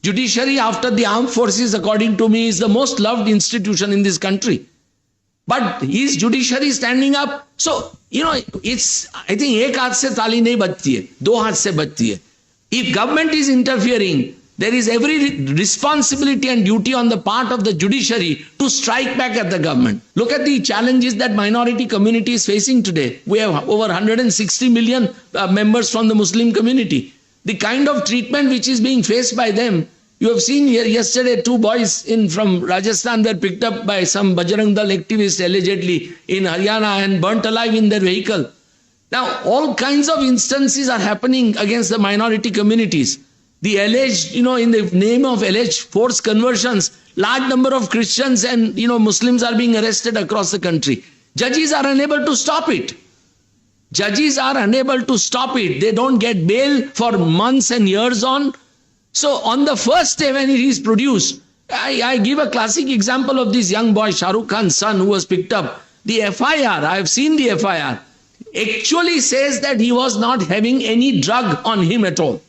Judiciary after the armed forces, according to me, is the most loved institution in this country. But is judiciary standing up? So, it's, I think, ek haath se tali nahi bajti hai, do haath se bajti hai. If government is interfering, there is every responsibility and duty on the part of the judiciary to strike back at the government. Look at the challenges that minority community is facing today. We have over 160 million members from the Muslim community. The kind of treatment which is being faced by them. You have seen here yesterday 2 boys from Rajasthan were picked up by some Bajrang Dal activists allegedly in Haryana and burnt alive in their vehicle. Now, all kinds of instances are happening against the minority communities. The alleged, in the name of alleged forced conversions, large number of Christians and, Muslims are being arrested across the country. Judges are unable to stop it. Judges are unable to stop it. They don't get bail for months and years on. So on the first day when it is produced, I give a classic example of this young boy, Shah Rukh Khan's son, who was picked up. The FIR, I have seen the FIR, actually says that he was not having any drug on him at all.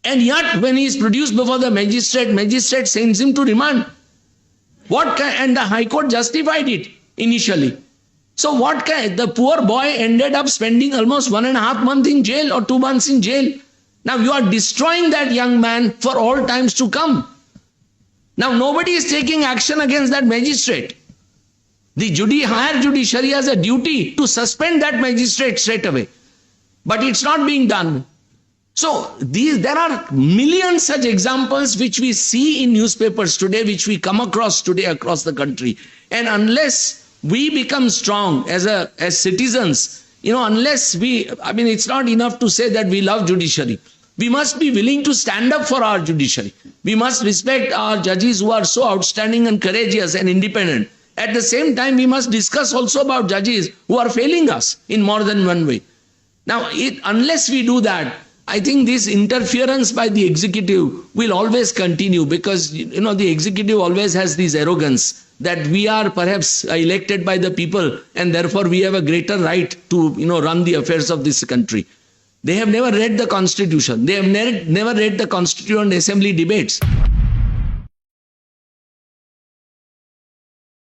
And yet when he is produced before the magistrate sends him to remand. And the High Court justified it initially. So the poor boy ended up spending almost 1.5 months in jail or 2 months in jail. Now you are destroying that young man for all times to come. Now nobody is taking action against that magistrate. The higher judiciary has a duty to suspend that magistrate straight away. But it's not being done. So there are millions such examples which we see in newspapers today, which we come across today across the country. And unless we become strong as citizens, unless it's not enough to say that we love judiciary. We must be willing to stand up for our judiciary. We must respect our judges who are so outstanding and courageous and independent. At the same time, we must discuss also about judges who are failing us in more than one way. Now, unless we do that, I think this interference by the executive will always continue because, the executive always has this arrogance that we are perhaps elected by the people and therefore we have a greater right to, run the affairs of this country. They have never read the Constitution. They have never read the Constituent Assembly debates.